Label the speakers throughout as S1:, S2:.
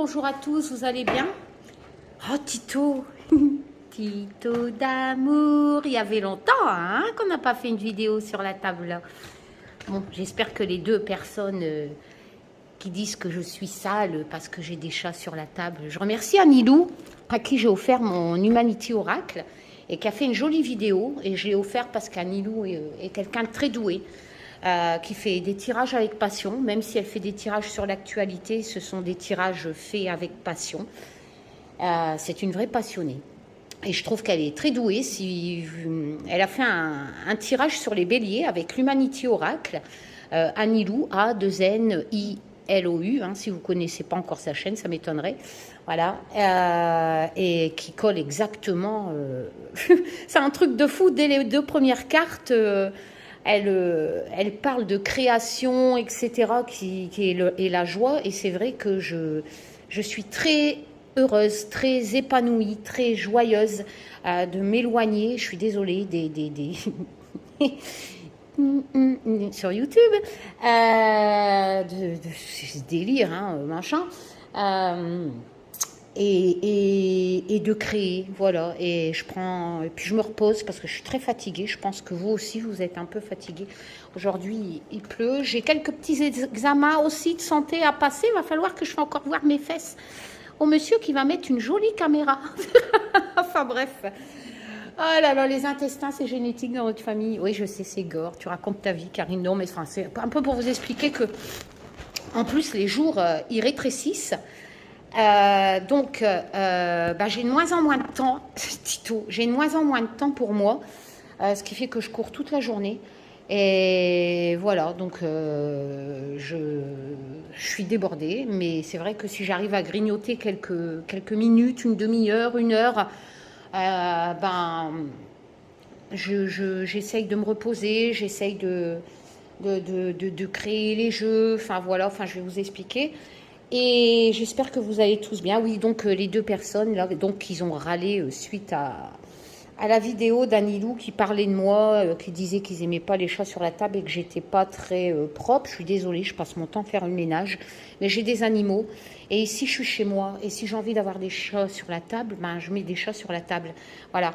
S1: bonjour à tous, vous allez bien? Oh Tito, Tito d'amour, il y avait longtemps hein, qu'on n'a pas fait une vidéo sur la table là. Bon, j'espère que les deux personnes qui disent que je suis sale parce que j'ai des chats sur la table. Je remercie Anilou à qui j'ai offert mon Humanity Oracle et qui a fait une jolie vidéo et je l'ai offert parce qu'Anilou est quelqu'un de très doué. Qui fait des tirages avec passion, même si elle fait des tirages sur l'actualité, ce sont des tirages faits avec passion. C'est une vraie passionnée. Et je trouve qu'elle est très douée. Elle a fait un tirage sur les béliers avec l'Humanity Oracle, Anilou, A2NILOU, hein, si vous ne connaissez pas encore sa chaîne, ça m'étonnerait. Voilà, et qui colle exactement. C'est un truc de fou, dès les deux premières cartes. Elle parle de création, etc., et la joie. Et c'est vrai que je suis très heureuse, très épanouie, très joyeuse de m'éloigner. Je suis désolée sur YouTube. C'est délire, hein, machin. Et de créer, voilà. Et puis je me repose parce que je suis très fatiguée. Je pense que vous aussi, vous êtes un peu fatigués. Aujourd'hui, il pleut. J'ai quelques petits examens aussi de santé à passer. Il va falloir que je fasse encore voir mes fesses au monsieur qui va mettre une jolie caméra. Enfin bref. Oh là là, les intestins, c'est génétique dans votre famille. Oui, je sais, c'est gore. Tu racontes ta vie, Karine. Non, mais enfin, c'est un peu pour vous expliquer que, en plus, les jours, ils rétrécissent. Donc, j'ai de moins en moins de temps, Tito, j'ai de moins en moins de temps pour moi, ce qui fait que je cours toute la journée. Et voilà, donc je suis débordée, mais c'est vrai que si j'arrive à grignoter quelques minutes, une demi-heure, une heure, j'essaye de me reposer, j'essaye de créer les jeux, enfin voilà, enfin je vais vous expliquer. Et j'espère que vous allez tous bien. Oui, donc les deux personnes, là, donc ils ont râlé suite à la vidéo d'Anilou qui parlait de moi, qui disait qu'ils n'aimaient pas les chats sur la table et que j'étais pas très propre. Je suis désolée, je passe mon temps à faire le ménage. Mais j'ai des animaux. Et ici, je suis chez moi. Et si j'ai envie d'avoir des chats sur la table, ben, je mets des chats sur la table. Voilà.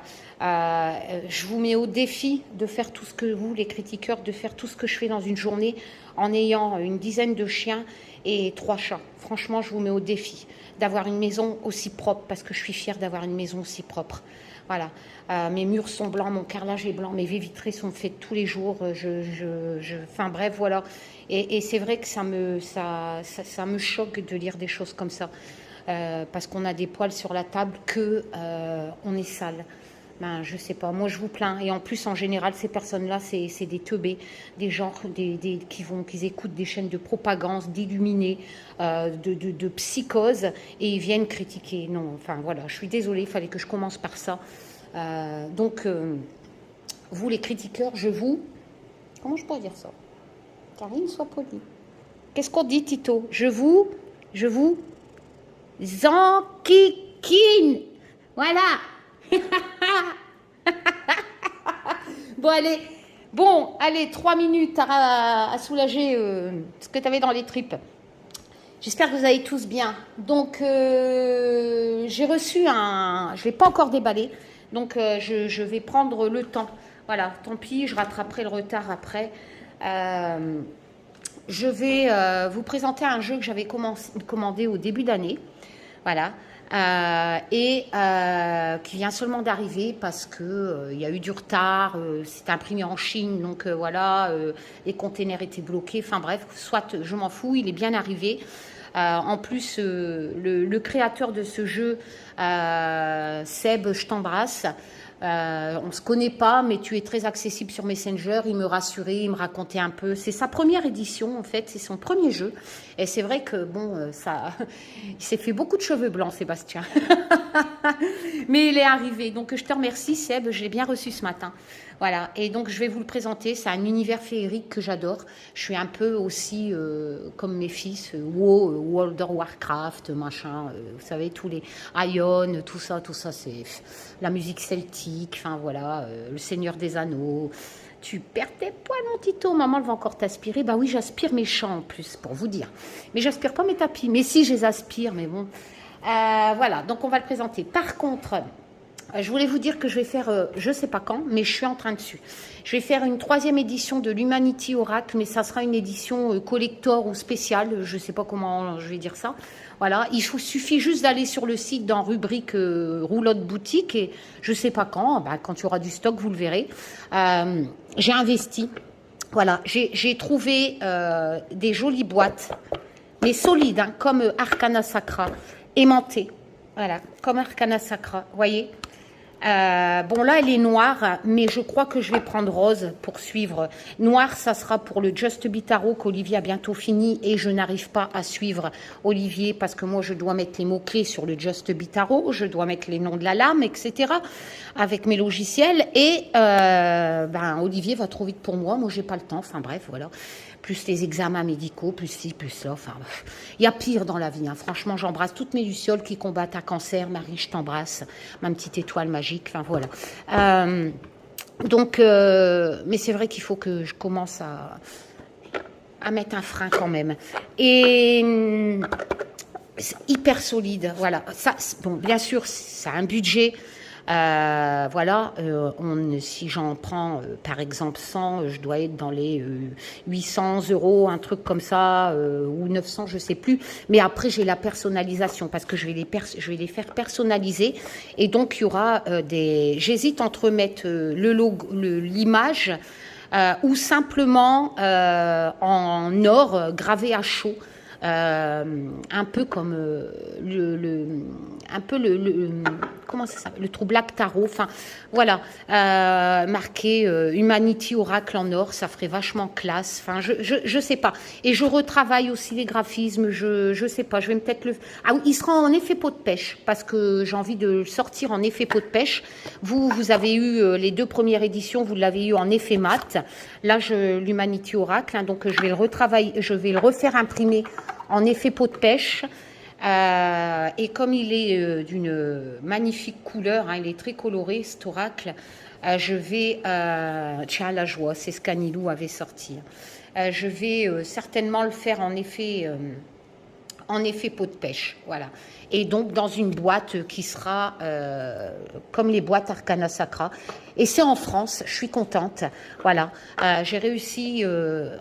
S1: Je vous mets au défi de faire tout ce que vous, les critiqueurs, de faire tout ce que je fais dans une journée en ayant une dizaine de chiens et 3 chats. Franchement, je vous mets au défi d'avoir une maison aussi propre parce que je suis fière d'avoir une maison aussi propre. Voilà. Mes murs sont blancs, mon carrelage est blanc, mes baies vitrées sont faites tous les jours. Enfin bref, voilà. Et c'est vrai que ça me choque de lire des choses comme ça. Parce qu'on a des poils sur la table on est sale. Ben, je sais pas, moi je vous plains. Et en plus, en général, ces personnes-là, c'est des teubés, des gens qui écoutent des chaînes de propagande, d'illuminés, de psychose, et ils viennent critiquer. Non, enfin voilà, je suis désolée, il fallait que je commence par ça. Donc, vous les critiqueurs, comment je pourrais dire ça? Karine, sois polie. Qu'est-ce qu'on dit, Tito? Je vous enquiquine. Voilà. Bon, allez, 3 minutes à soulager ce que tu avais dans les tripes. J'espère que vous allez tous bien. Donc, j'ai reçu je ne l'ai pas encore déballé, donc je vais prendre le temps. Voilà, tant pis, je rattraperai le retard après. Je vais vous présenter un jeu que j'avais commandé au début d'année. Voilà. Qui vient seulement d'arriver parce que il y a eu du retard, c'est imprimé en Chine, donc voilà, les containers étaient bloqués, enfin bref, soit je m'en fous, il est bien arrivé. En plus, le créateur de ce jeu, Seb, je t'embrasse. On ne se connaît pas, mais tu es très accessible sur Messenger. Il me rassurait, il me racontait un peu. C'est sa première édition, en fait. C'est son premier jeu. Et c'est vrai que, bon, il s'est fait beaucoup de cheveux blancs, Sébastien. Mais il est arrivé. Donc, je te remercie, Seb. Je l'ai bien reçu ce matin. Voilà. Et donc, je vais vous le présenter. C'est un univers féerique que j'adore. Je suis un peu aussi, comme mes fils, World of Warcraft, machin. Vous savez, tous les Ion, tout ça, c'est la musique celtique. Enfin, voilà, le Seigneur des Anneaux. Tu perds tes poils, mon Tito. Maman, elle va encore t'aspirer. Bah oui, j'aspire mes champs en plus, pour vous dire. Mais j'aspire pas mes tapis. Mais si, je les aspire, mais bon. Voilà, donc on va le présenter. Par contre, je voulais vous dire que je vais faire, je ne sais pas quand, mais je suis en train dessus. Je vais faire une 3e édition de l'Humanity Oracle, mais ça sera une édition collector ou spéciale. Je ne sais pas comment je vais dire ça. Voilà, il suffit juste d'aller sur le site dans rubrique roulotte boutique et je ne sais pas quand, bah, quand il y aura du stock, vous le verrez. J'ai investi. Voilà, j'ai trouvé des jolies boîtes, mais solides, hein, comme Arcana Sacra, aimantées. Voilà, comme Arcana Sacra, voyez. Bon, là, elle est noire, mais je crois que je vais prendre rose pour suivre. Noir, ça sera pour le Just Be Tarot qu'Olivier a bientôt fini et je n'arrive pas à suivre Olivier parce que moi, je dois mettre les mots-clés sur le Just Be Tarot, je dois mettre les noms de la lame, etc. avec mes logiciels et ben, Olivier va trop vite pour moi. Moi, j'ai pas le temps. Enfin, bref, voilà. Plus les examens médicaux, plus ci, plus ça. Enfin, il y a pire dans la vie. Hein. Franchement, j'embrasse toutes mes lucioles qui combattent un cancer. Marie, je t'embrasse. Ma petite étoile magique. Enfin, voilà. Donc, mais c'est vrai qu'il faut que je commence à mettre un frein quand même. Et c'est hyper solide. Voilà. Ça, bon, bien sûr, ça a un budget. Voilà, si j'en prends par exemple 100, je dois être dans les 800 €, un truc comme ça, ou 900, je sais plus. Mais après, j'ai la personnalisation parce que je vais les faire personnaliser. Et donc, il y aura j'hésite entre mettre le logo, l'image, ou simplement en or gravé à chaud. Un peu comme comment ça s'appelle, le trou Black Tarot, enfin voilà, marqué Humanity Oracle en or, ça ferait vachement classe, enfin je sais pas, et je retravaille aussi les graphismes, je sais pas, je vais peut-être ah oui, il sera en effet peau de pêche, parce que j'ai envie de le sortir en effet peau de pêche. Vous avez eu les 2 premières éditions, vous l'avez eu en effet mat, là l'Humanity Oracle, hein, donc je vais le retravailler, je vais le refaire imprimer en effet peau de pêche. Et comme il est d'une magnifique couleur, hein, il est très coloré, cet oracle, je vais, tiens la joie, c'est ce qu'Anilou avait sorti, je vais certainement le faire en effet peau de pêche, voilà. Et donc dans une boîte qui sera comme les boîtes Arcana Sacra. Et c'est en France, je suis contente, voilà. J'ai réussi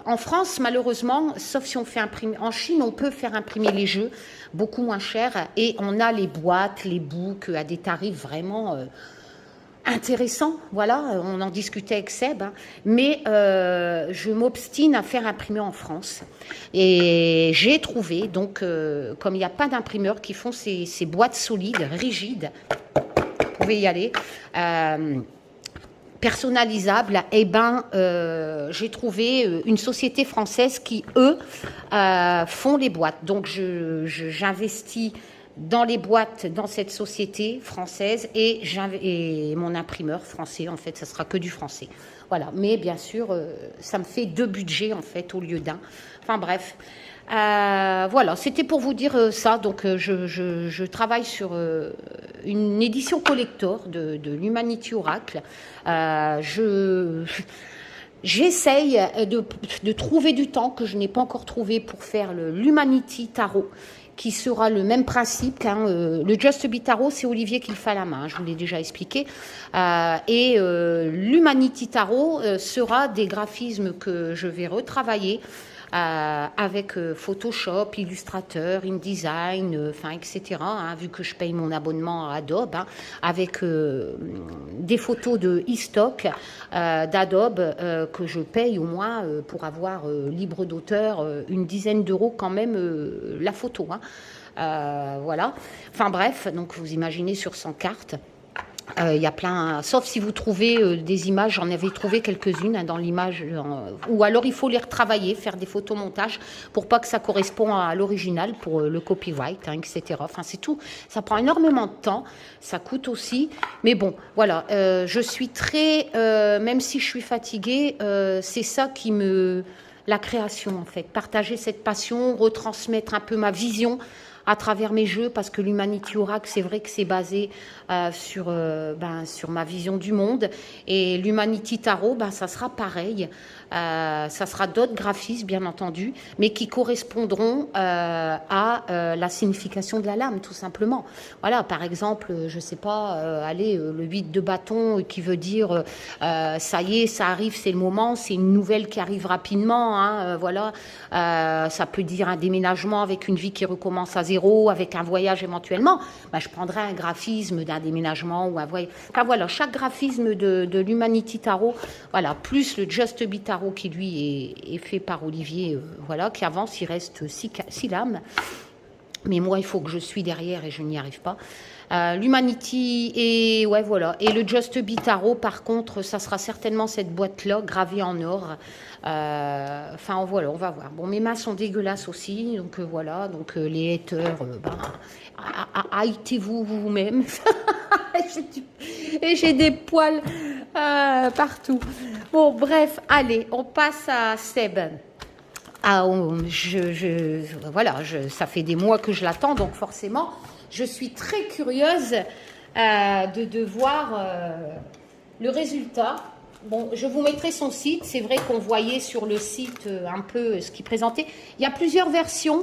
S1: en France, malheureusement, sauf si on fait imprimer. En Chine, on peut faire imprimer les jeux beaucoup moins cher et on a les boîtes, les books à des tarifs vraiment intéressant, voilà, on en discutait avec Seb, hein, mais je m'obstine à faire imprimer en France. Et j'ai trouvé, donc, comme il n'y a pas d'imprimeurs qui font ces boîtes solides, rigides, vous pouvez y aller, personnalisables, eh ben, j'ai trouvé une société française qui, eux, font les boîtes. Donc, j'investis dans les boîtes, dans cette société française et mon imprimeur français, en fait, ça sera que du français. Voilà, mais bien sûr, ça me fait 2 budgets, en fait, au lieu d'un. Enfin, bref. Voilà, c'était pour vous dire ça. Donc, je travaille sur une édition collector de l'Humanity Oracle. J'essaye de trouver du temps que je n'ai pas encore trouvé pour faire l'Humanity Tarot, qui sera le même principe. Hein, le Just Be Tarot, c'est Olivier qui le fait à la main, je vous l'ai déjà expliqué. Et l'Humanity Tarot sera des graphismes que je vais retravailler avec Photoshop, Illustrator, InDesign, enfin, etc. Hein, vu que je paye mon abonnement à Adobe, hein, avec des photos de e-stock d'Adobe que je paye au moins pour avoir libre d'auteur une dizaine d'euros quand même la photo. Hein. Voilà. Enfin bref, donc vous imaginez sur 100 cartes. Il y a plein, sauf si vous trouvez des images, j'en avais trouvé quelques-unes hein, dans l'image, ou alors il faut les retravailler, faire des photomontages pour pas que ça corresponde à l'original, pour le copyright, hein, etc. Enfin c'est tout, ça prend énormément de temps, ça coûte aussi, mais bon, voilà, je suis très, même si je suis fatiguée, c'est ça qui me... La création en fait, partager cette passion, retransmettre un peu ma vision à travers mes jeux, parce que l'Humanity Oracle, c'est vrai que c'est basé sur ma vision du monde. Et l'Humanity Tarot, ça sera pareil. Ça sera d'autres graphismes, bien entendu, mais qui correspondront à la signification de la lame, tout simplement. Voilà, par exemple, je sais pas, allez, le 8 de bâton qui veut dire ça y est, ça arrive, c'est le moment, c'est une nouvelle qui arrive rapidement, hein, voilà. Ça peut dire un déménagement avec une vie qui recommence à zéro, avec un voyage éventuellement. Je prendrai un graphisme d'un déménagement ou un voyage. Enfin voilà, chaque graphisme de l'Humanity Tarot, voilà, plus le Just Be Tarot qui lui est fait par Olivier, voilà, qui avance, il reste 6 lames. Mais moi, il faut que je suis derrière et je n'y arrive pas. L'Humanity et ouais voilà. Et le Just Be Tarot, par contre, ça sera certainement cette boîte-là gravée en or. Enfin voilà, on va voir. Bon, mes mains sont dégueulasses aussi, donc voilà. Donc les haters, haïtez-vous vous-même. Et j'ai des poils partout. Bon, bref, allez, on passe à Seb. Voilà, ça fait des mois que je l'attends, donc forcément, je suis très curieuse de voir le résultat. Bon, je vous mettrai son site. C'est vrai qu'on voyait sur le site un peu ce qu'il présentait. Il y a plusieurs versions.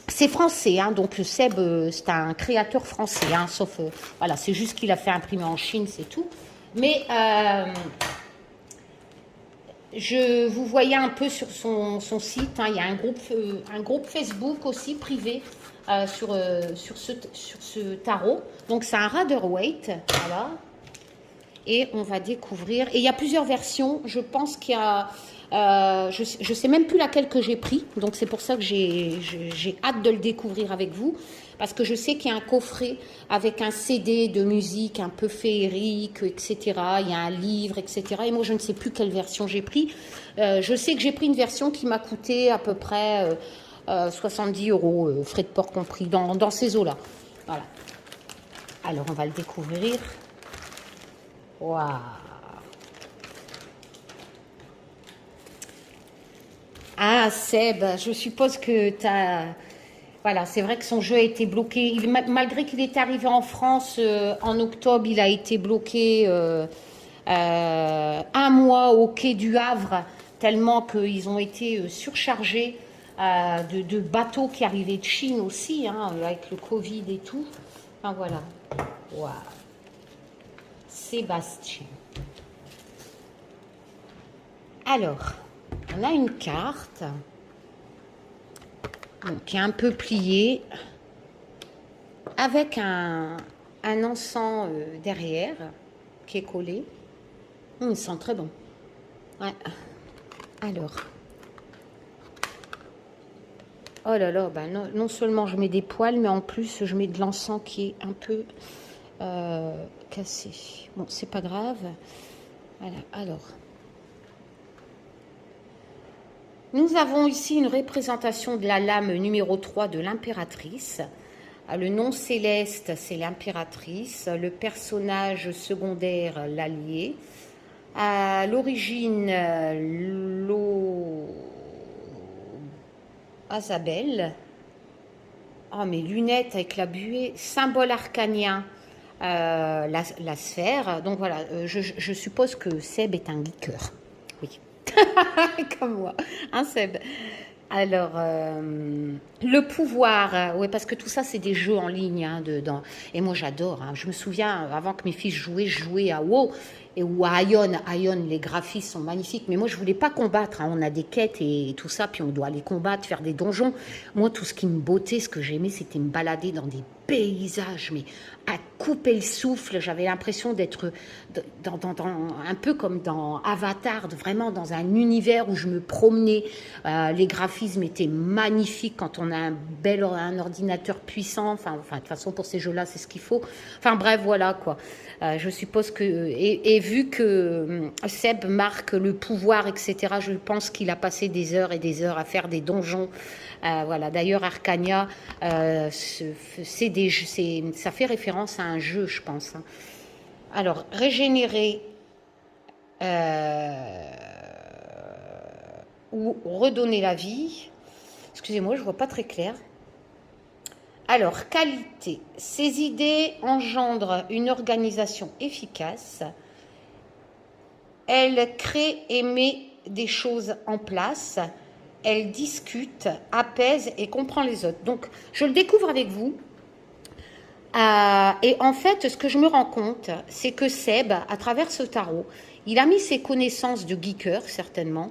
S1: C'est français, hein, donc Seb, c'est un créateur français, hein, sauf, voilà, c'est juste qu'il a fait imprimer en Chine, c'est tout. Mais je vous voyais un peu sur son site, hein, il y a un groupe Facebook aussi privé sur ce tarot. Donc c'est un Rider-Waite, voilà. Et on va découvrir. Et il y a plusieurs versions. Je pense qu'il y a... je sais même plus laquelle que j'ai pris. Donc c'est pour ça que j'ai hâte de le découvrir avec vous. Parce que je sais qu'il y a un coffret avec un CD de musique un peu féerique, etc. Il y a un livre, etc. Et moi, je ne sais plus quelle version j'ai pris. Je sais que j'ai pris une version qui m'a coûté à peu près 70 €, frais de port compris, dans ces eaux-là. Voilà. Alors, on va le découvrir. Waouh! Ah, Seb, je suppose que tu as... Voilà, c'est vrai que son jeu a été bloqué. Malgré qu'il est arrivé en France en octobre, il a été bloqué un mois au quai du Havre, tellement qu'ils ont été surchargés de bateaux qui arrivaient de Chine aussi, hein, avec le Covid et tout. Enfin voilà. Waouh. Sébastien. Alors, on a une carte qui est un peu pliée, avec un encens derrière qui est collé. Il sent très bon. Ouais. Alors. Oh là là, non seulement je mets des poils, mais en plus je mets de l'encens qui est un peu cassé. Bon, c'est pas grave. Voilà, alors. Nous avons ici une représentation de la lame numéro 3 de l'impératrice. Le nom céleste, c'est l'impératrice. Le personnage secondaire, l'allié. À l'origine, Azabel. Oh, mes lunettes avec la buée. Symbole arcanien, la sphère. Donc voilà, je suppose que Seb est un geeker. Oui. Comme moi, hein, Seb. Alors, le pouvoir, oui, parce que tout ça, c'est des jeux en ligne, hein, dedans. Et moi, j'adore. Hein. Je me souviens, avant que mes fils jouaient, je jouais à WoW ou à Ion. Ion, les graphismes sont magnifiques. Mais moi, je voulais pas combattre. Hein. On a des quêtes et tout ça, puis on doit aller combattre, faire des donjons. Moi, tout ce qui me bottait, ce que j'aimais, c'était me balader dans des paysages, mais à couper le souffle. J'avais l'impression d'être un peu comme dans Avatar, vraiment dans un univers où je me promenais. Les graphismes étaient magnifiques quand on a un ordinateur puissant. Enfin, de toute façon, pour ces jeux-là, c'est ce qu'il faut. Enfin, bref, voilà, quoi. Je suppose que... Et vu que Seb marque le pouvoir, etc., je pense qu'il a passé des heures et des heures à faire des donjons. Voilà. D'ailleurs, Arcania, ça fait référence à un jeu, je pense. Hein. Alors, régénérer ou redonner la vie. Excusez-moi, je ne vois pas très clair. Alors, qualité. Ces idées engendrent une organisation efficace. Elle crée et met des choses en place. Elle discute, apaise et comprend les autres. Donc, je le découvre avec vous. Et en fait, ce que je me rends compte, c'est que Seb, à travers ce tarot, il a mis ses connaissances de geeker, certainement,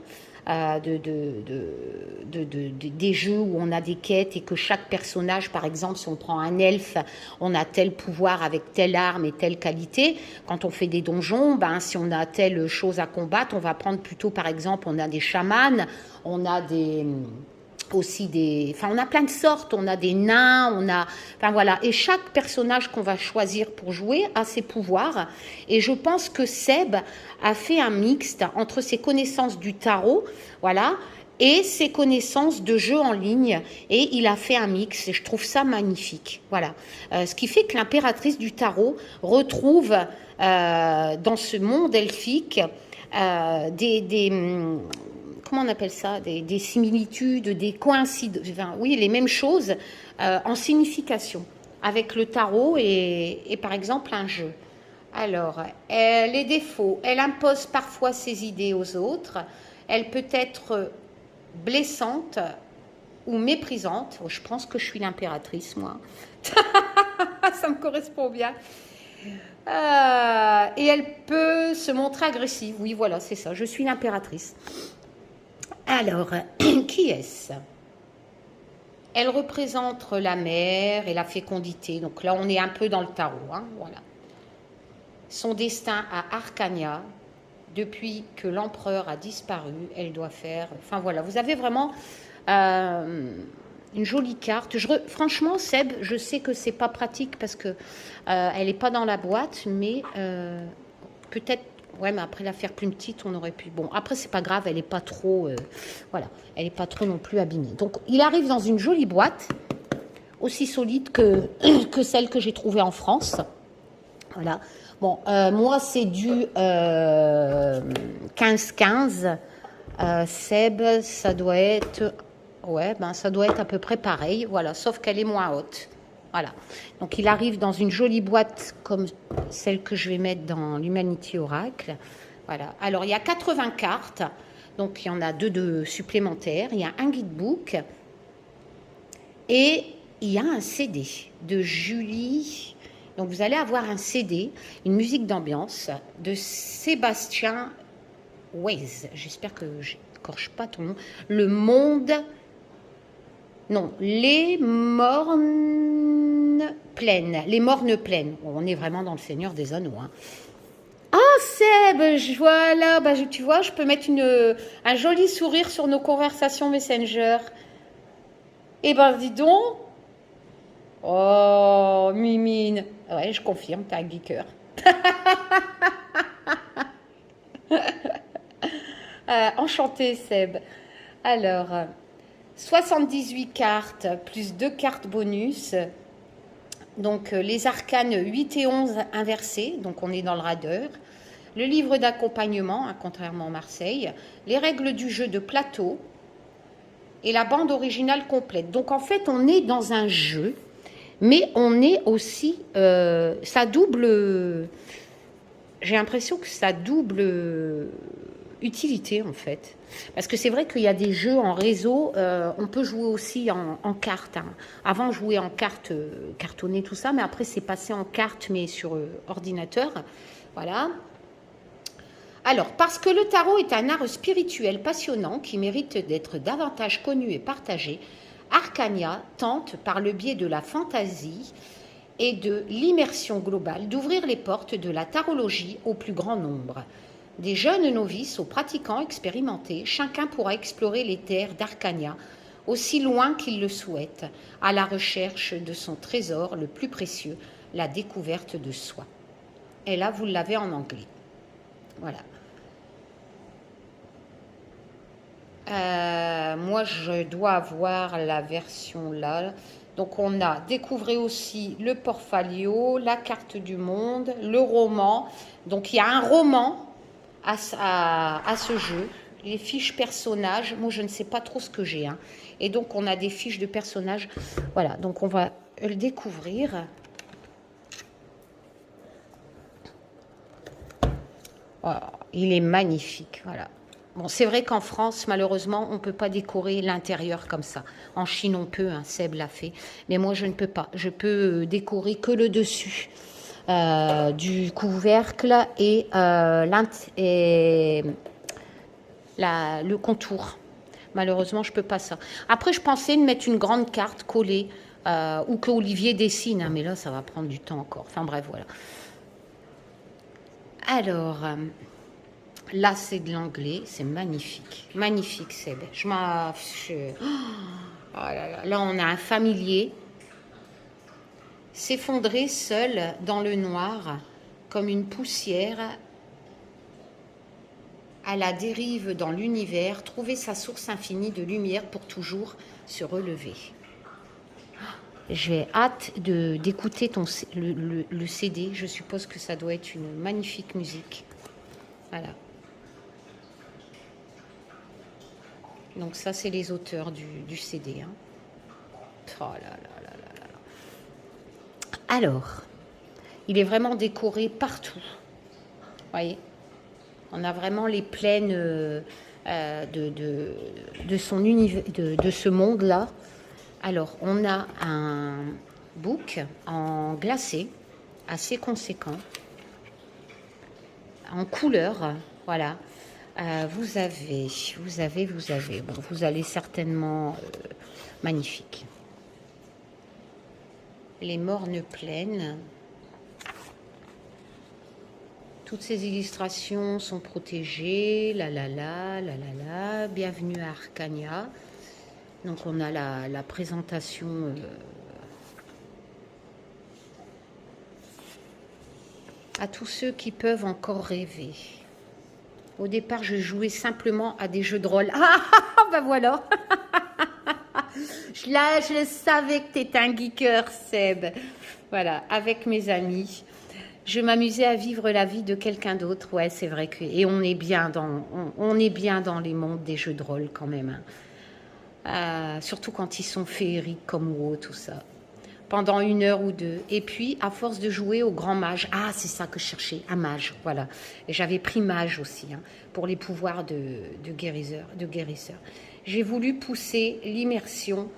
S1: des jeux où on a des quêtes et que chaque personnage, par exemple, si on prend un elfe, on a tel pouvoir avec telle arme et telle qualité. Quand on fait des donjons, ben, si on a telle chose à combattre, on va prendre plutôt, par exemple, on a des chamans, on a aussi on a plein de sortes, on a des nains, enfin voilà, et chaque personnage qu'on va choisir pour jouer a ses pouvoirs, et je pense que Seb a fait un mixte entre ses connaissances du tarot, voilà, et ses connaissances de jeux en ligne, et il a fait un mix, et je trouve ça magnifique, voilà, ce qui fait que l'impératrice du tarot retrouve dans ce monde elfique comment on appelle ça, des similitudes, des coïncidences, enfin, oui, les mêmes choses en signification, avec le tarot et par exemple un jeu. Alors, les défauts, elle impose parfois ses idées aux autres, elle peut être blessante ou méprisante. Oh, je pense que je suis l'impératrice, moi. Ça me correspond bien. Et elle peut se montrer agressive. Oui, voilà, c'est ça, je suis l'impératrice. Alors, qui est-ce? Elle représente la mer et la fécondité. Donc là, on est un peu dans le tarot. Hein, voilà. Son destin à Arcania, depuis que l'empereur a disparu, elle doit faire... Enfin voilà, vous avez vraiment une jolie carte. Franchement, Seb, je sais que c'est pas pratique parce que elle n'est pas dans la boîte, mais peut-être... Ouais, mais après la faire plus petite, on aurait pu... Bon, après, c'est pas grave, elle n'est pas trop... voilà, elle n'est pas trop non plus abîmée. Donc, il arrive dans une jolie boîte, aussi solide que celle que j'ai trouvée en France. Voilà. Bon, moi, c'est du 15-15. Seb, ça doit être... Ouais, ben, ça doit être à peu près pareil. Voilà, sauf qu'elle est moins haute. Voilà. Donc, il arrive dans une jolie boîte comme celle que je vais mettre dans l'Humanity Oracle. Voilà. Alors, il y a 80 cartes. Donc, il y en a deux supplémentaires. Il y a un guidebook. Et il y a un CD de Julie. Donc, vous allez avoir un CD, une musique d'ambiance de Sébastien Weiss. J'espère que je n'écorche pas ton nom. Le monde... Non, les mornes pleines. Les mornes pleines. Bon, on est vraiment dans le Seigneur des Anneaux. Hein. Ah, Seb, voilà, bah, tu vois, je peux mettre un joli sourire sur nos conversations Messenger. Eh ben, dis donc. Oh, Mimine. Ouais, je confirme, t'as un geeker. Enchanté, Seb. Alors... 78 cartes, plus 2 cartes bonus. Donc, les arcanes 8 et 11 inversés. Donc, on est dans le radeur. Le livre d'accompagnement, hein, contrairement à Marseille. Les règles du jeu de plateau. Et la bande originale complète. Donc, en fait, on est dans un jeu. Mais on est aussi... ça double... J'ai l'impression que ça double... utilité en fait, parce que c'est vrai qu'il y a des jeux en réseau, on peut jouer aussi en carte, hein. Avant on jouait en carte cartonnée tout ça, mais après c'est passé en carte mais sur ordinateur, voilà. Alors, parce que le tarot est un art spirituel passionnant qui mérite d'être davantage connu et partagé, Arcania tente, par le biais de la fantaisie et de l'immersion globale, d'ouvrir les portes de la tarologie au plus grand nombre. Des jeunes novices aux pratiquants expérimentés, chacun pourra explorer les terres d'Arcania aussi loin qu'il le souhaite, à la recherche de son trésor le plus précieux, la découverte de soi. Et là, vous l'avez en anglais. Voilà. Moi, je dois avoir la version là. Donc, on a découvert aussi le portfolio, la carte du monde, le roman. Donc, il y a un roman à ce jeu, les fiches personnages, moi je ne sais pas trop ce que j'ai, hein. Et donc on a des fiches de personnages, voilà, donc le découvrir. Oh, il est magnifique, voilà. Bon, c'est vrai qu'en France, malheureusement, on ne peut pas décorer l'intérieur comme ça. En Chine, on peut, hein, Seb l'a fait. Mais moi, je ne peux pas. Je peux décorer que le dessus du couvercle et, le contour. Malheureusement, je ne peux pas ça. Après, je pensais de mettre une grande carte collée ou que Olivier dessine. Hein, mais là, ça va prendre du temps encore. Enfin bref, voilà. Alors... là, c'est de l'anglais, c'est magnifique. Magnifique, Seb. Oh là, là, là, on a un familier s'effondrer seul dans le noir, comme une poussière à la dérive dans l'univers, trouver sa source infinie de lumière pour toujours se relever. J'ai hâte d'écouter le CD. Je suppose que ça doit être une magnifique musique. Voilà. Donc ça, c'est les auteurs du CD. Hein. Oh là là là là là. Alors, il est vraiment décoré partout. Vous voyez, on a vraiment les plaines de son univers, de ce monde-là. Alors, on a un book en glacé, assez conséquent, en couleur, voilà. Vous avez. Bon, vous allez certainement... magnifique. Les mornes plaines. Toutes ces illustrations sont protégées. La la la, la la la. Bienvenue à Arcania. Donc on a la présentation... à tous ceux qui peuvent encore rêver. Au départ, je jouais simplement à des jeux de rôle. Ah, ben voilà. Là, je savais que tu étais un geeker, Seb. Voilà, avec mes amis. Je m'amusais à vivre la vie de quelqu'un d'autre. Ouais, c'est vrai que... Et on est bien dans les mondes des jeux de rôle quand même. Hein. Surtout quand ils sont féeriques comme WoW, tout ça. Pendant 1 heure ou 2. Et puis, à force de jouer au grand mage, ah, c'est ça que je cherchais, un mage, voilà. Et j'avais pris mage aussi, hein, pour les pouvoirs de guérisseur. J'ai voulu pousser l'immersion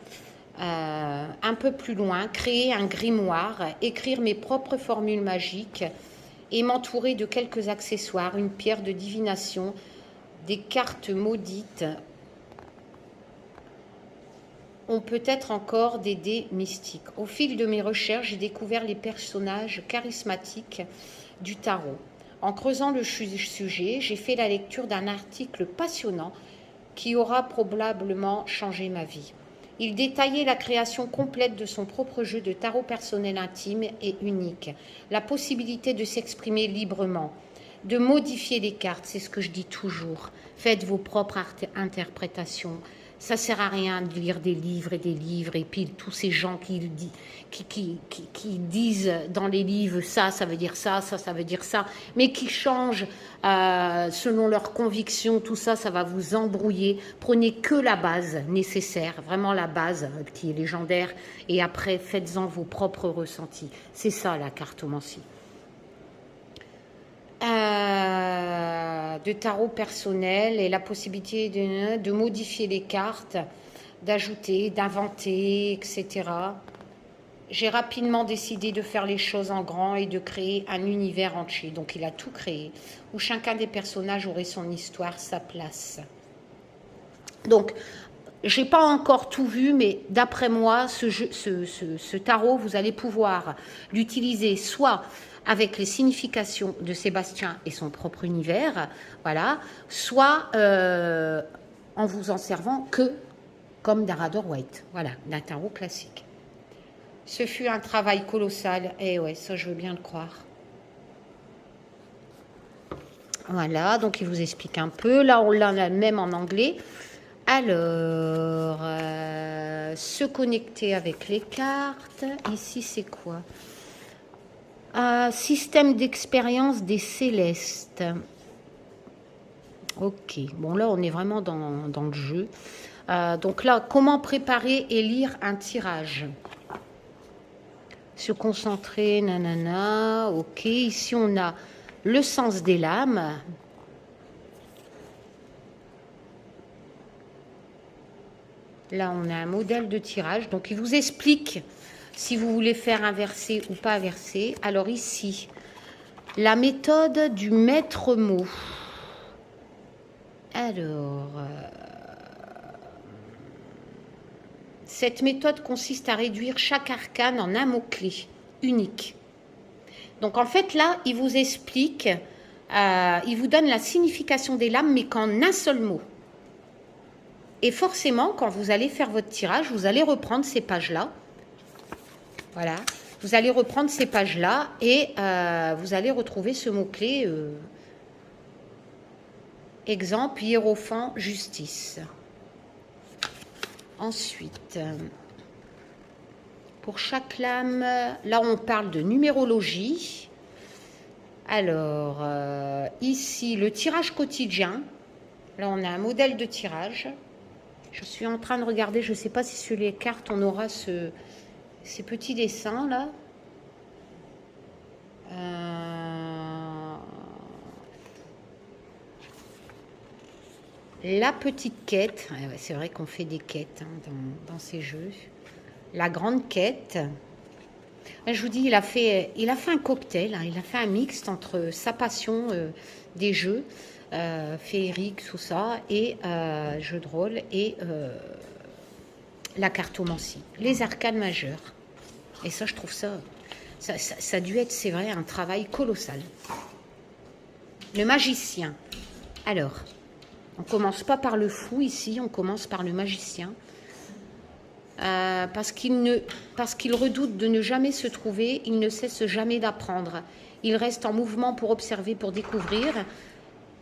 S1: un peu plus loin, créer un grimoire, écrire mes propres formules magiques et m'entourer de quelques accessoires, une pierre de divination, des cartes maudites, ont peut-être encore des dés mystiques. Au fil de mes recherches, j'ai découvert les personnages charismatiques du tarot. En creusant le sujet, j'ai fait la lecture d'un article passionnant qui aura probablement changé ma vie. Il détaillait la création complète de son propre jeu de tarot personnel intime et unique, la possibilité de s'exprimer librement, de modifier les cartes, c'est ce que je dis toujours. Faites vos propres interprétations. Ça ne sert à rien de lire des livres et puis tous ces gens qui disent dans les livres ça veut dire ça, ça veut dire ça, mais qui changent selon leurs convictions, tout ça, ça va vous embrouiller. Prenez que la base nécessaire, vraiment la base qui est légendaire, et après faites-en vos propres ressentis. C'est ça la cartomancie. De tarot personnel et la possibilité de modifier les cartes, d'ajouter, d'inventer, etc. J'ai rapidement décidé de faire les choses en grand et de créer un univers entier. Donc il a tout créé, où chacun des personnages aurait son histoire, sa place. Donc, j'ai pas encore tout vu, mais d'après moi, ce tarot, vous allez pouvoir l'utiliser soit avec les significations de Sébastien et son propre univers, voilà, soit en vous en servant que comme d'un Rider-Waite, voilà, d'un tarot classique. Ce fut un travail colossal, et ouais, ça je veux bien le croire. Voilà, donc il vous explique un peu, là on l'a même en anglais. Alors, se connecter avec les cartes, ici c'est quoi ? Système d'expérience des célestes. Ok, bon là on est vraiment dans le jeu. Donc là, comment préparer et lire un tirage. Se concentrer, nanana, ok. Ici, on a le sens des lames. Là, on a un modèle de tirage. Donc, il vous explique si vous voulez faire inverser ou pas inverser. Alors ici, la méthode du maître mot. Alors, cette méthode consiste à réduire chaque arcane en un mot-clé unique. Donc en fait là, il vous explique, il vous donne la signification des lames, mais qu'en un seul mot. Et forcément, quand vous allez faire votre tirage, vous allez reprendre ces pages-là. Voilà, vous allez reprendre ces pages-là et vous allez retrouver ce mot-clé. Exemple, hiérophant, justice. Ensuite, pour chaque lame, là on parle de numérologie. Alors, ici, le tirage quotidien. Là, on a un modèle de tirage. Je suis en train de regarder, je ne sais pas si sur les cartes, on aura ces petits dessins là. La petite quête, c'est vrai qu'on fait des quêtes hein, dans ces jeux. La grande quête. Je vous dis, il a fait un cocktail, hein, il a fait un mixte entre sa passion des jeux féeriques, tout ça, et jeux de rôle, et la cartomancie, les arcanes majeures. Et ça, je trouve ça a dû être, c'est vrai, un travail colossal. Le magicien. Alors, on commence pas par le fou ici, on commence par le magicien. Parce qu'il redoute de ne jamais se trouver, il ne cesse jamais d'apprendre. Il reste en mouvement pour observer, pour découvrir,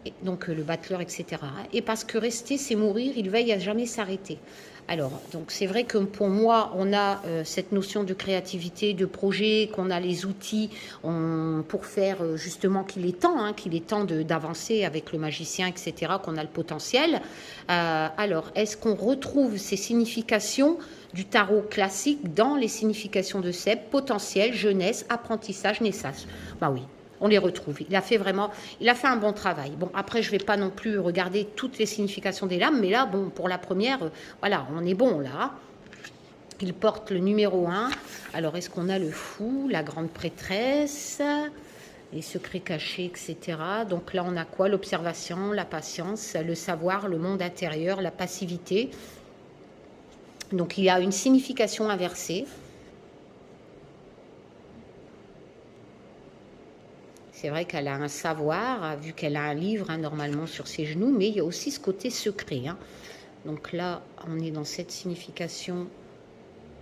S1: et donc le battleur, etc. Et parce que rester, c'est mourir, il veille à jamais s'arrêter. Alors, donc c'est vrai que pour moi, on a cette notion de créativité, de projet, qu'on a les outils pour faire justement qu'il est temps d'avancer avec le magicien, etc., qu'on a le potentiel. Alors, est-ce qu'on retrouve ces significations du tarot classique dans les significations de Seb, potentiel, jeunesse, apprentissage, naissance? Ben oui. On les retrouve. Il a fait un bon travail. Bon, après, je ne vais pas non plus regarder toutes les significations des lames, mais là, bon, pour la première, voilà, on est bon là. Il porte le numéro 1. Alors, est-ce qu'on a le fou, la grande prêtresse, les secrets cachés, etc. Donc là, on a quoi? L'observation, la patience, le savoir, le monde intérieur, la passivité. Donc, il y a une signification inversée. C'est vrai qu'elle a un savoir, vu qu'elle a un livre normalement sur ses genoux, mais il y a aussi ce côté secret. Donc là, on est dans cette signification,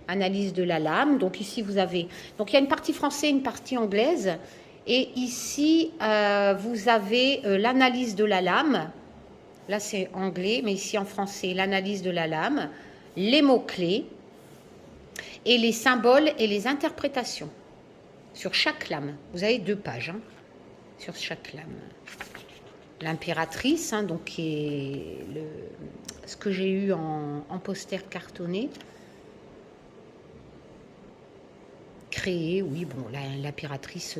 S1: analyse de la lame. Donc ici, vous avez... Donc il y a une partie française, une partie anglaise. Et ici, vous avez l'analyse de la lame. Là, c'est anglais, mais ici en français, l'analyse de la lame, les mots-clés et les symboles et les interprétations. Sur chaque lame, vous avez 2 pages. Sur chaque lame. L'impératrice, donc qui est ce que j'ai eu en poster cartonné. Créé, oui, bon, l'impératrice,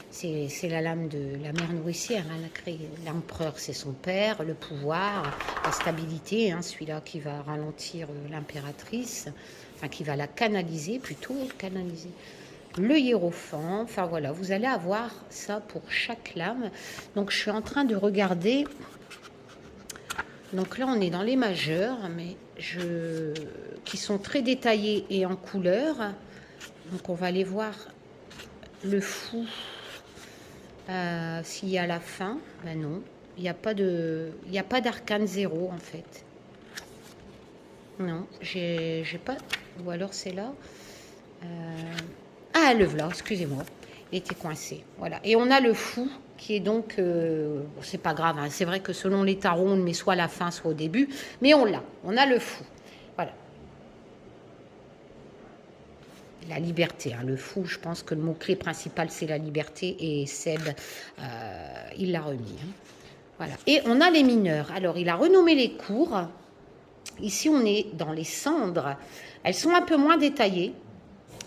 S1: c'est la lame de la mère nourricière. Elle a créé. L'empereur, c'est son père, le pouvoir, la stabilité, celui-là qui va ralentir l'impératrice, enfin qui va la canaliser plutôt, canaliser. Le hiérophant, enfin voilà, vous allez avoir ça pour chaque lame. Donc je suis en train de regarder. Donc là on est dans les majeurs, mais qui sont très détaillés et en couleur. Donc on va aller voir le fou. S'il y a la fin, ben non, il n'y a pas d'arcane 0 en fait. Non, j'ai pas, ou alors c'est là. Ah, le voilà, excusez-moi, il était coincé. Voilà. Et on a le fou qui est donc, c'est pas grave, c'est vrai que selon les tarots, on le met soit à la fin, soit au début, mais on a le fou. Voilà. La liberté, le fou, je pense que le mot-clé principal, c'est la liberté, et Seb, il l'a remis. Voilà. Et on a les mineurs. Alors, il a renommé les cours. Ici, on est dans les cendres. Elles sont un peu moins détaillées.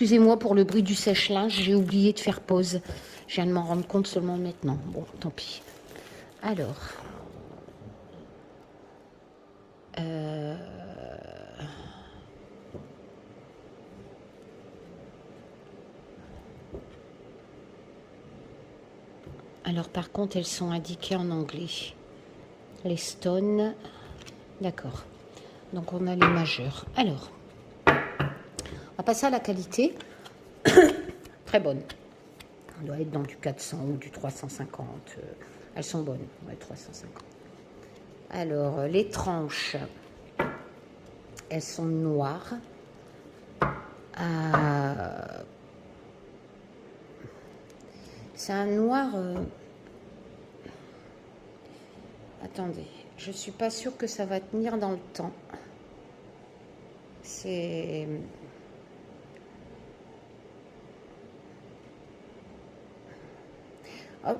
S1: Excusez-moi pour le bruit du sèche-linge, j'ai oublié de faire pause. Je viens de m'en rendre compte seulement maintenant. Bon, tant pis. Alors. Alors, par contre, elles sont indiquées en anglais. Les stones. D'accord. Donc, on a les majeurs. Alors, on va passer à la qualité. Très bonne. On doit être dans du 400 ou du 350. Elles sont bonnes. Ouais, 350. Alors, les tranches, elles sont noires. C'est un noir... Attendez, je ne suis pas sûre que ça va tenir dans le temps. C'est...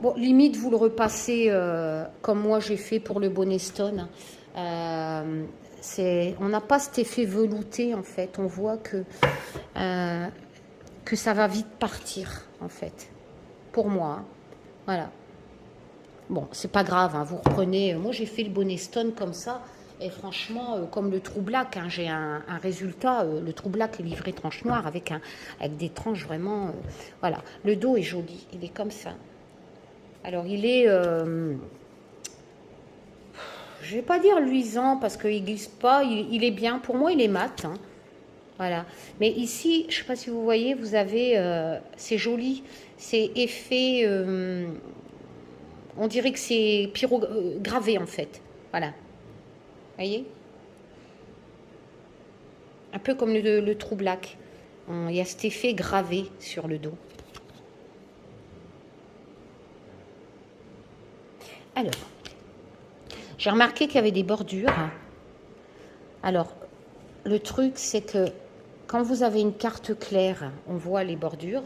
S1: Bon, limite, vous le repassez comme moi j'ai fait pour le bonnet Stone. On n'a pas cet effet velouté, en fait. On voit que ça va vite partir, en fait. Pour moi. Hein. Voilà. Bon, c'est pas grave. Hein, vous reprenez... moi, j'ai fait le bonnet Stone comme ça. Et franchement, comme le True Black, hein, j'ai un résultat. Le True Black est livré tranche noire avec des tranches vraiment... voilà. Le dos est joli. Il est comme ça. Alors, il est, je ne vais pas dire luisant parce qu'il ne glisse pas, il est bien. Pour moi, il est mat. Hein. Voilà. Mais ici, je ne sais pas si vous voyez, vous avez, c'est joli, c'est effet, on dirait que c'est gravé en fait. Voilà. Vous voyez? Un peu comme le True Black. Il y a cet effet gravé sur le dos. Alors, j'ai remarqué qu'il y avait des bordures. Alors, le truc, c'est que quand vous avez une carte claire, on voit les bordures.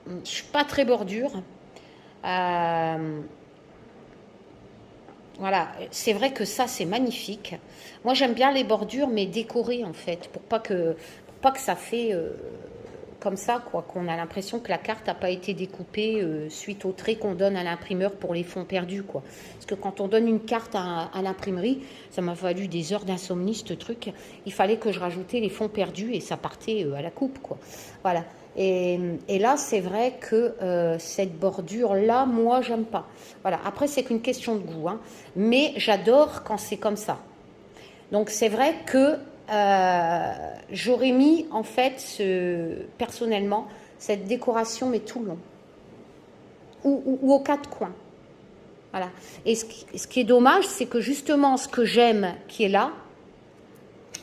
S1: Je ne suis pas très bordure. Voilà, c'est vrai que ça, c'est magnifique. Moi, j'aime bien les bordures, mais décorées, en fait, pour pas que ça fait comme ça, quoi, qu'on a l'impression que la carte n'a pas été découpée suite au trait qu'on donne à l'imprimeur pour les fonds perdus, quoi. Parce que quand on donne une carte à l'imprimerie, ça m'a fallu des heures d'insomnie, ce truc. Il fallait que je rajoutais les fonds perdus et ça partait à la coupe, quoi. Voilà. Et là, c'est vrai que cette bordure-là, moi, j'aime pas. Voilà. Après, c'est qu'une question de goût, hein. Mais j'adore quand c'est comme ça. Donc, c'est vrai que j'aurais mis, en fait, personnellement, cette décoration, mais tout le long. Ou aux quatre coins. Voilà. Et ce qui est dommage, c'est que justement, ce que j'aime qui est là,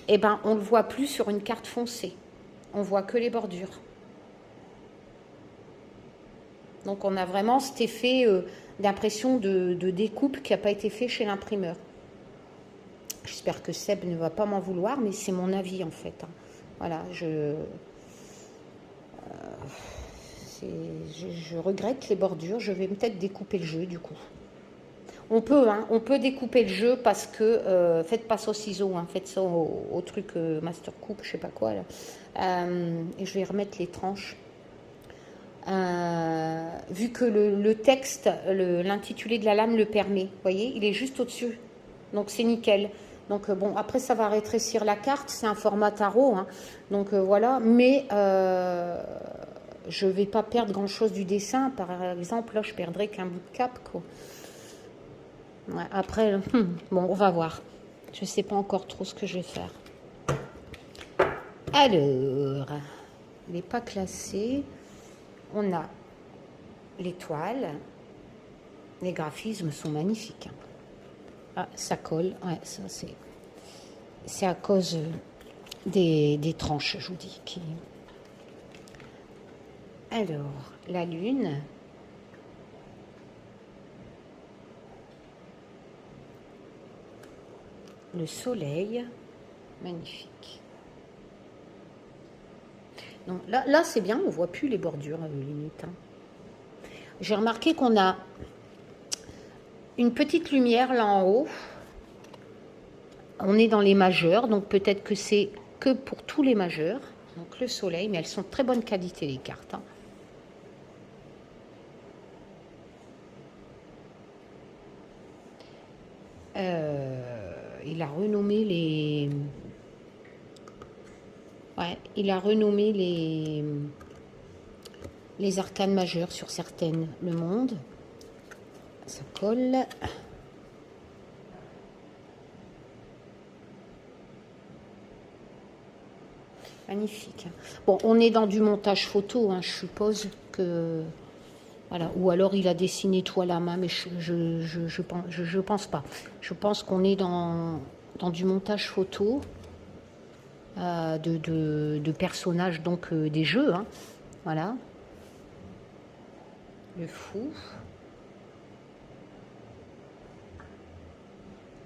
S1: eh ben, on ne le voit plus sur une carte foncée. On voit que les bordures. Donc, on a vraiment cet effet d'impression de découpe qui n'a pas été fait chez l'imprimeur. J'espère que Seb ne va pas m'en vouloir, mais c'est mon avis, en fait. Hein. Voilà, je regrette les bordures. Je vais peut-être découper le jeu, du coup. On peut, hein, on peut découper le jeu parce que... faites pas ça au ciseau, hein, faites ça au truc Master Coupe, je sais pas quoi. Là. Et je vais remettre les tranches. Vu que le texte, l'intitulé de la lame le permet, vous voyez, il est juste au-dessus, donc c'est nickel. Donc bon, après ça va rétrécir la carte, c'est un format tarot, hein, donc voilà, mais je vais pas perdre grand chose du dessin, par exemple, là je perdrai qu'un bout de cap, quoi. Ouais, après, bon, on va voir, je sais pas encore trop ce que je vais faire. Alors, il n'est pas classé. On a l'étoile. Les graphismes sont magnifiques. Ah, ça colle. Ouais, ça c'est à cause des tranches, je vous dis. Alors, la lune. Le soleil. Magnifique. Non, là c'est bien, on ne voit plus les bordures limite. Hein. J'ai remarqué qu'on a une petite lumière là en haut. On est dans les majeurs, donc peut-être que c'est que pour tous les majeurs. Donc le soleil, mais elles sont de très bonne qualité les cartes. Hein. Il a renommé les... Ouais, il a renommé les arcanes majeures sur certaines. Le monde. Ça colle. Magnifique. Bon, on est dans du montage photo, hein, je suppose que... Voilà. Ou alors il a dessiné tout à la main, mais je pense pas. Je pense qu'on est dans du montage photo de personnages, donc des jeux. Hein. Voilà. Le fou.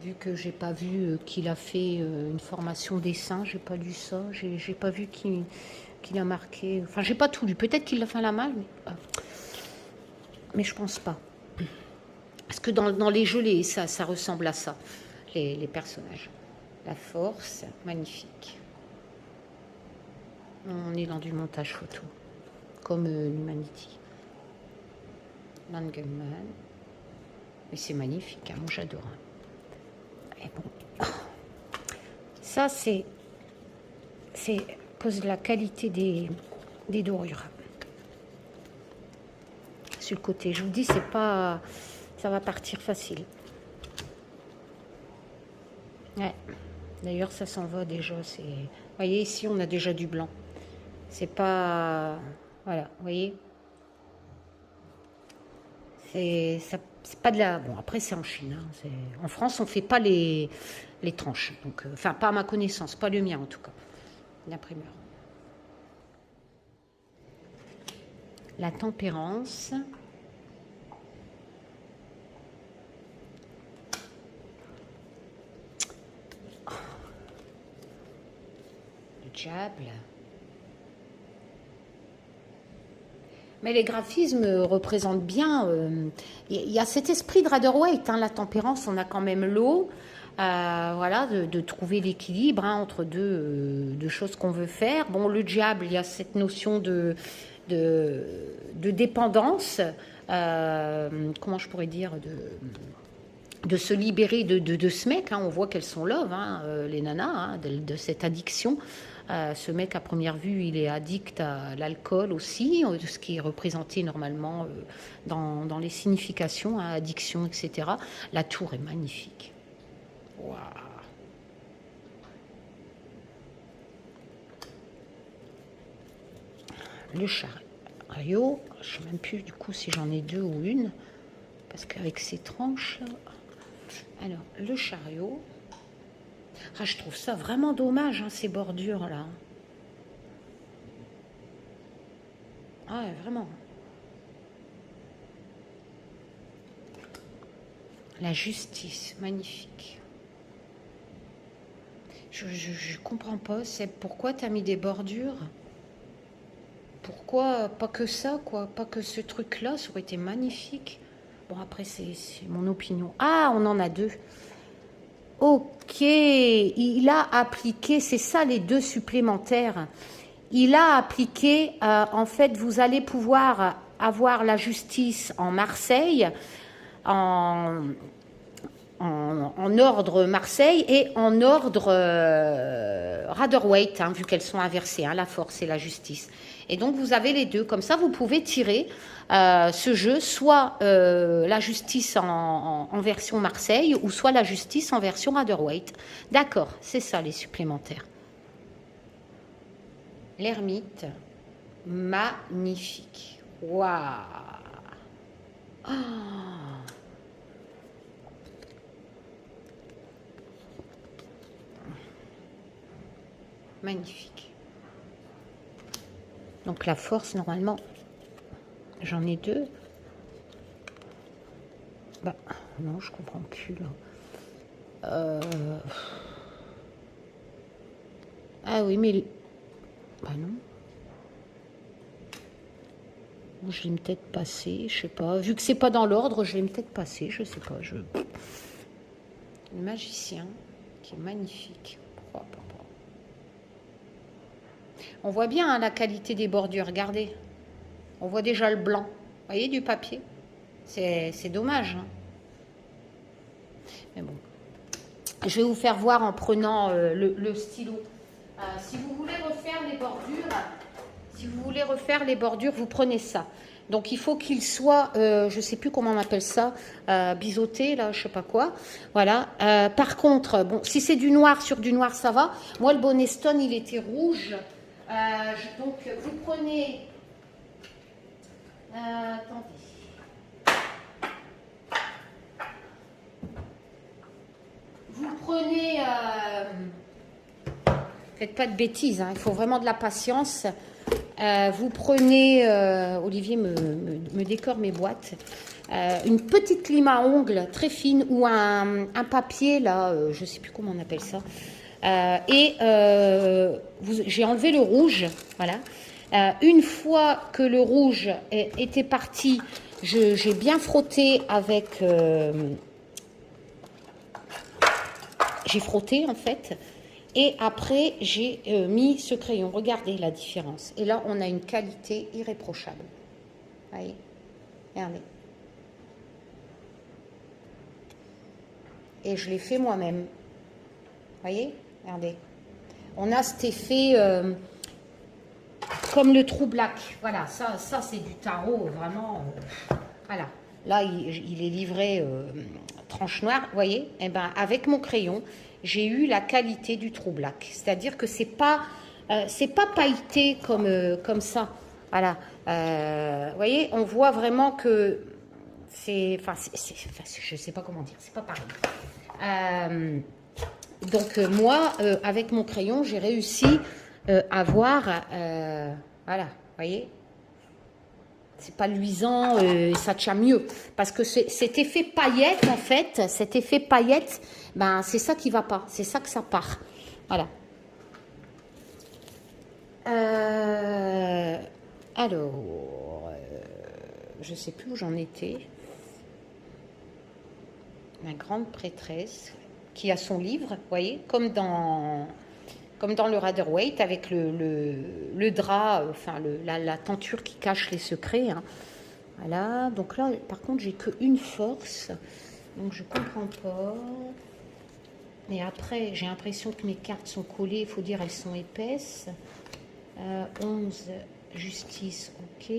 S1: Vu que j'ai pas vu qu'il a fait une formation dessin, j'ai pas lu ça, j'ai pas vu qu'il a marqué. Enfin, j'ai pas tout lu. Peut-être qu'il l'a fait à la main, mais je pense pas. Parce que dans les jeux, ça ressemble à ça, les personnages. La force, magnifique. On est dans du montage photo, comme l'Humanity. Langeman. Mais c'est magnifique, hein, moi j'adore. Et bon. Ça, c'est cause de la qualité des dorures. Sur le côté, je vous dis, c'est pas... Ça va partir facile. Ouais. D'ailleurs, ça s'en va déjà. Vous voyez, ici, on a déjà du blanc. C'est pas... Voilà, vous voyez. C'est pas de la... Bon, après, c'est en Chine. Hein. En France, on fait pas les tranches. Donc, enfin, pas à ma connaissance. Pas le mien, en tout cas. L'imprimeur. La tempérance. Le diable. Mais les graphismes représentent bien... Il y a cet esprit de Rider-Waite, hein, la tempérance, on a quand même l'eau. Voilà, de trouver l'équilibre hein, entre deux choses qu'on veut faire. Bon, le diable, il y a cette notion de dépendance. Comment je pourrais dire de se libérer de ce mec. Hein, on voit qu'elles sont love, hein, les nanas, hein, de cette addiction. Ce mec, à première vue, il est addict à l'alcool aussi, ce qui est représenté normalement dans les significations, hein, addiction, etc. La tour est magnifique. Waouh. Le chariot, je ne sais même plus du coup si j'en ai deux ou une, parce qu'avec ces tranches... Alors, le chariot... Ah, je trouve ça vraiment dommage, hein, ces bordures-là. Ah, ouais, vraiment. La justice, magnifique. Je comprends pas, c'est pourquoi tu as mis des bordures? Pourquoi pas que ça, quoi? Pas que ce truc-là, ça aurait été magnifique. Bon, après, c'est mon opinion. Ah, on en a deux. Ok, il a appliqué, c'est ça les deux supplémentaires. Il a appliqué, en fait, vous allez pouvoir avoir la justice en Marseille, en ordre Marseille et en ordre Rider-Waite, hein, vu qu'elles sont inversées, hein, la force et la justice. Et donc, vous avez les deux. Comme ça, vous pouvez tirer ce jeu, soit la justice en version Marseille, ou soit la justice en version Rider-Waite. D'accord, c'est ça, les supplémentaires. L'ermite, magnifique. Waouh. Oh. Magnifique. Donc la force, normalement, j'en ai deux. Bah, non, je comprends plus, là. Ah oui, mais... Bah non. Je l'ai peut-être passé, je sais pas. Vu que c'est pas dans l'ordre, je l'ai peut-être passé, je sais pas. Le magicien, qui est magnifique. On voit bien hein, la qualité des bordures, regardez. On voit déjà le blanc. Vous voyez du papier? C'est dommage. Hein. Mais bon. Je vais vous faire voir en prenant le stylo. Si vous voulez refaire les bordures, vous prenez ça. Donc il faut qu'il soit, je ne sais plus comment on appelle ça, biseauté, là, je sais pas quoi. Voilà. Par contre, bon, si c'est du noir sur du noir, ça va. Moi, le bonnet Stone, il était rouge. Donc vous prenez... attendez. Vous prenez... faites pas de bêtises, hein, il faut vraiment de la patience. Vous prenez... Olivier me décore mes boîtes. Une petite lime à ongles très fine ou un papier, là, je ne sais plus comment on appelle ça. J'ai enlevé le rouge, voilà. Une fois que le rouge était parti, j'ai bien frotté avec... j'ai frotté en fait. Et après, j'ai mis ce crayon. Regardez la différence. Et là, on a une qualité irréprochable. Vous voyez? Regardez. Et je l'ai fait moi-même. Vous voyez? Regardez. On a cet effet comme le trou black. Voilà, ça c'est du tarot, vraiment. Voilà. Là, il est livré tranche noire. Vous voyez? Eh ben, avec mon crayon, j'ai eu la qualité du trou black. C'est-à-dire que c'est pas pailleté comme ça. Voilà. Vous voyez, on voit vraiment que je sais pas comment dire, c'est pas pareil. Donc moi, avec mon crayon, j'ai réussi à voir, voilà, vous voyez, c'est pas luisant, ça tient mieux. Parce que cet effet paillette, en fait, cet effet paillette, ben, c'est ça qui va pas, c'est ça que ça part. Voilà. Alors, je sais plus où j'en étais. Ma grande prêtresse qui a son livre, vous voyez, comme dans le Rider-Waite, avec le drap, enfin la tenture qui cache les secrets. Hein. Voilà, donc là, par contre, j'ai qu'une force, donc je comprends pas. Mais après, j'ai l'impression que mes cartes sont collées, il faut dire, elles sont épaisses. 11, justice, ok.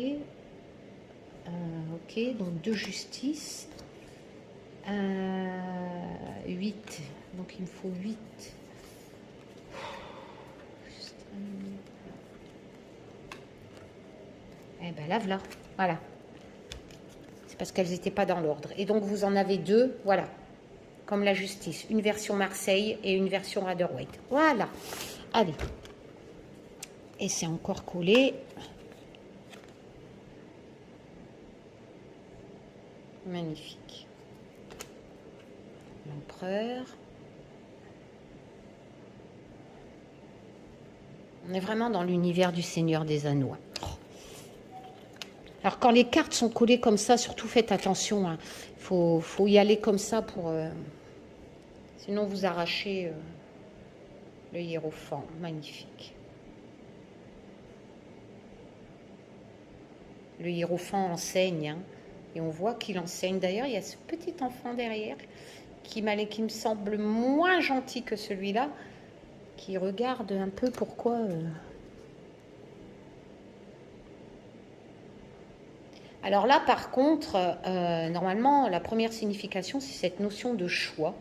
S1: Ok, donc 2 justices. 8, donc il me faut 8. Eh ben là, voilà. C'est parce qu'elles n'étaient pas dans l'ordre. Et donc vous en avez 2, voilà. Comme la justice. Une version Marseille et une version Rider-Waite. Voilà. Allez. Et c'est encore collé. Magnifique. L'empereur. On est vraiment dans l'univers du Seigneur des Anneaux. Alors quand les cartes sont collées comme ça, surtout faites attention. Hein. Faut y aller comme ça pour... sinon vous arrachez le hiérophant. Magnifique. Le hiérophant enseigne. Hein, et on voit qu'il enseigne. D'ailleurs, il y a ce petit enfant derrière qui me semble moins gentil que celui-là, qui regarde un peu pourquoi... Alors là, par contre, normalement, la première signification, c'est cette notion de choix.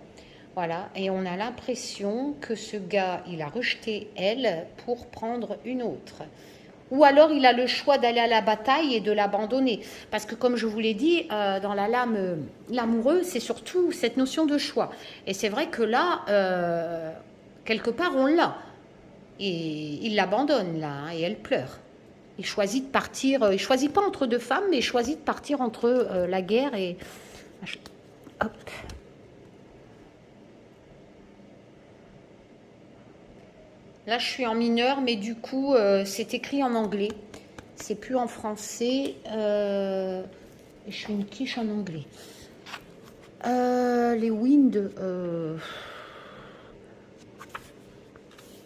S1: Voilà, et on a l'impression que ce gars, il a rejeté elle pour prendre une autre. Ou alors, il a le choix d'aller à la bataille et de l'abandonner. Parce que, comme je vous l'ai dit, dans la lame, l'amoureux, c'est surtout cette notion de choix. Et c'est vrai que là, quelque part, on l'a. Et il l'abandonne, là, hein, et elle pleure. Il choisit de partir, il choisit pas entre deux femmes, mais il choisit de partir entre la guerre et... Hop. Là, je suis en mineur, mais du coup, c'est écrit en anglais. c'est plus en français. Je suis une quiche en anglais. Les Wind,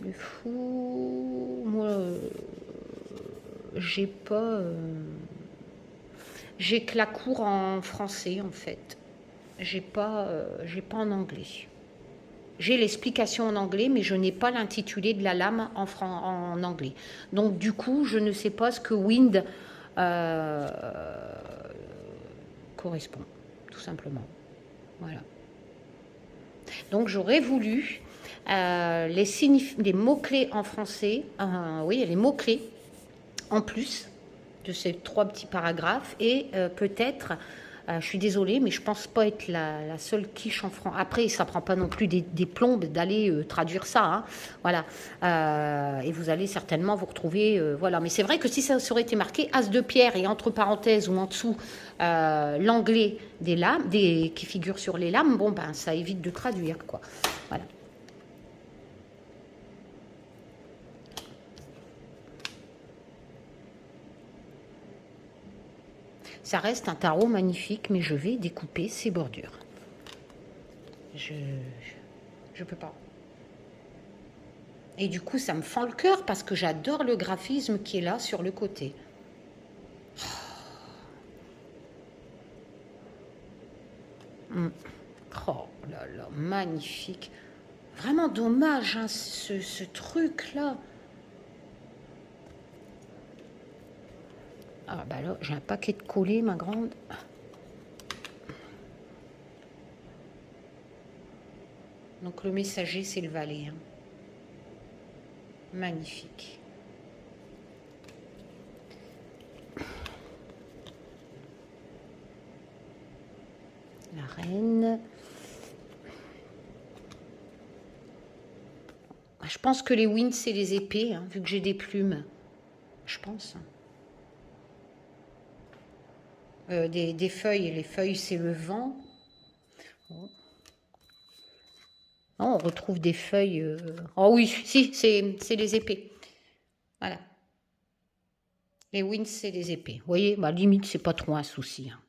S1: le fou, moi, j'ai pas, j'ai que la cour en français en fait. J'ai pas en anglais. J'ai l'explication en anglais, mais je n'ai pas l'intitulé de la lame en anglais. Donc du coup, je ne sais pas ce que Wind correspond, tout simplement. Voilà. Donc j'aurais voulu les mots-clés en français, oui, les mots-clés en plus de ces 3 petits paragraphes et peut-être, je suis désolée, mais je pense pas être la seule quiche en France. Après, ça prend pas non plus des plombes d'aller traduire ça, hein. Voilà. Et vous allez certainement vous retrouver, voilà. Mais c'est vrai que si ça aurait été marqué As de pierre et entre parenthèses ou en dessous l'anglais des lames, qui figure sur les lames, bon ben ça évite de traduire, quoi. Voilà. Ça reste un tarot magnifique, mais je vais découper ses bordures. Je peux pas. Et du coup, ça me fend le cœur parce que j'adore le graphisme qui est là sur le côté. Oh là là, magnifique. Vraiment dommage, hein, ce truc-là. Ah bah là, j'ai un paquet de collés, ma grande. Donc le messager, c'est le valet. Hein. Magnifique. La reine. Je pense que les winds, c'est les épées, hein, vu que j'ai des plumes. Je pense. Des feuilles. Les feuilles, c'est le vent. Oh. Oh, on retrouve des feuilles. Oh oui, si, c'est les épées. Voilà. Les winds, c'est les épées. Vous voyez, bah, limite, c'est pas trop un souci. Hein.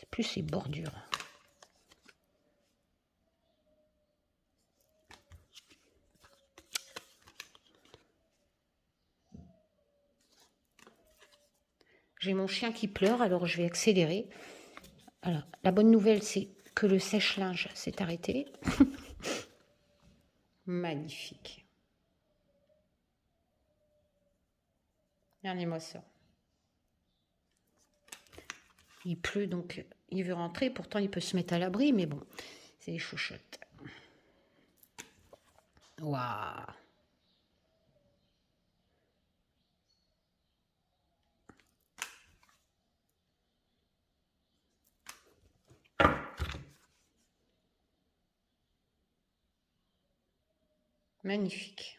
S1: C'est plus ces bordures. J'ai mon chien qui pleure, alors je vais accélérer. Alors, la bonne nouvelle, c'est que le sèche-linge s'est arrêté. Magnifique. Regardez-moi ça. Il pleut, donc il veut rentrer. Pourtant, il peut se mettre à l'abri, mais bon, c'est les chouchottes. Waouh! Magnifique.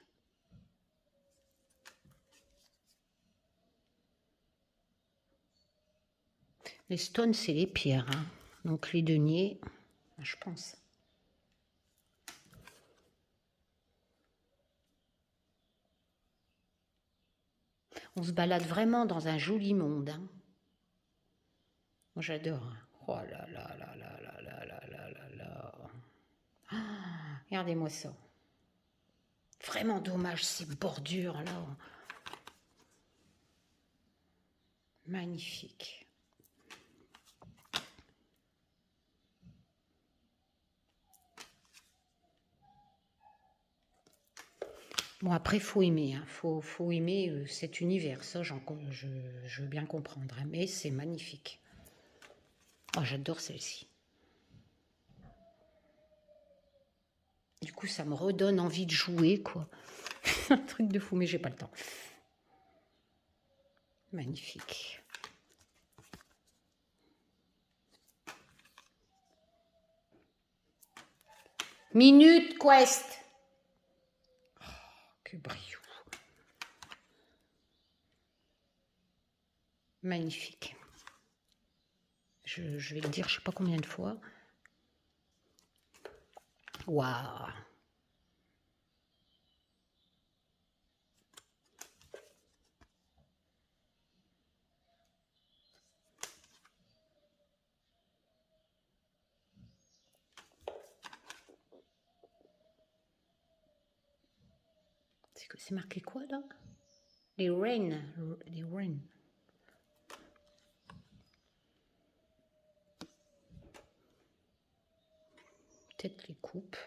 S1: Les stones, c'est les pierres. Hein. Donc les deniers, je pense. On se balade vraiment dans un joli monde. Hein. Moi, j'adore. Hein. Oh là là là là là là là là là là. Ah, regardez-moi ça. Vraiment dommage ces bordures là. Magnifique. Bon, après, il faut aimer. Hein. Faut aimer cet univers. Ça, je veux bien comprendre. Hein. Mais c'est magnifique. Oh, j'adore celle-ci. Du coup, ça me redonne envie de jouer, quoi. Un truc de fou, mais j'ai pas le temps. Magnifique. Minute Quest. Oh, que brio. Magnifique. Je vais le dire, je sais pas combien de fois. Waouh. C'est marqué quoi là? Les reines. Les reines. Peut-être les coupes.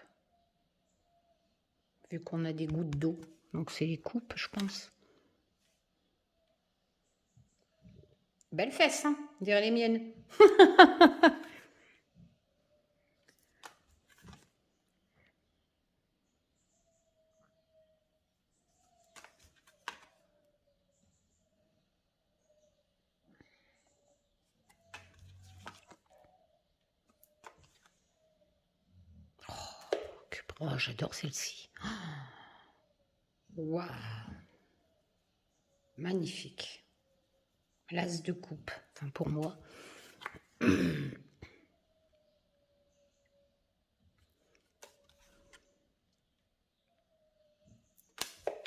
S1: Vu qu'on a des gouttes d'eau. Donc c'est les coupes, je pense. Belle fesse, hein, on dirait les miennes. Oh, j'adore celle-ci. Waouh. Magnifique. L'as de coupe, enfin pour moi.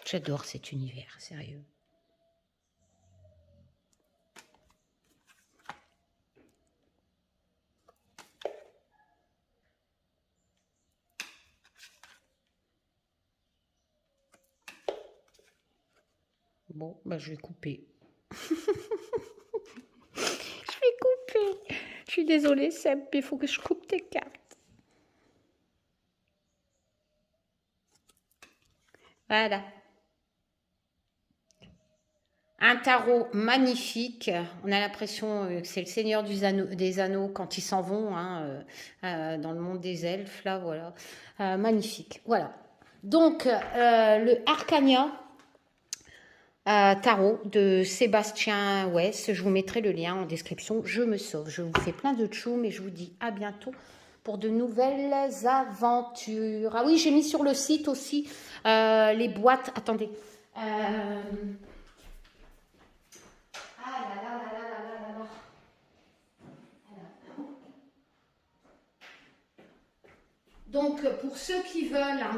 S1: J'adore cet univers, sérieux. Bon, bah je vais couper. Je vais couper. Je suis désolée, Seb, mais il faut que je coupe tes cartes. Voilà. Un tarot magnifique. On a l'impression que c'est le Seigneur des Anneaux quand ils s'en vont hein, dans le monde des elfes. Là, voilà. Magnifique. Voilà. Donc, le Arcania tarot de Sébastien West. Je vous mettrai le lien en description. Je me sauve. Je vous fais plein de tchoum et je vous dis à bientôt pour de nouvelles aventures. Ah oui, j'ai mis sur le site aussi les boîtes. Attendez. Donc, pour ceux qui veulent, hein,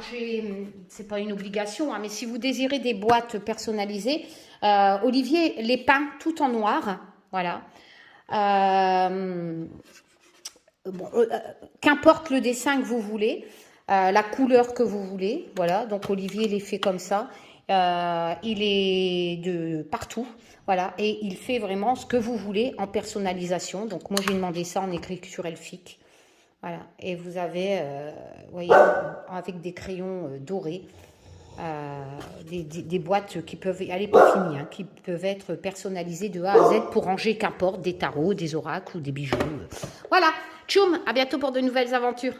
S1: c'est pas une obligation, hein, mais si vous désirez des boîtes personnalisées, Olivier les peint tout en noir, voilà. Bon, qu'importe le dessin que vous voulez, la couleur que vous voulez, voilà. Donc, Olivier les fait comme ça. Il est de partout, voilà, et il fait vraiment ce que vous voulez en personnalisation. Donc, moi, j'ai demandé ça en écriture elfique. Voilà, et vous avez, voyez, avec des crayons dorés, des boîtes qui peuvent, elle n'est pas finie, hein, qui peuvent être personnalisées de A à Z pour ranger qu'importe des tarots, des oracles ou des bijoux. Voilà, tchoum, à bientôt pour de nouvelles aventures.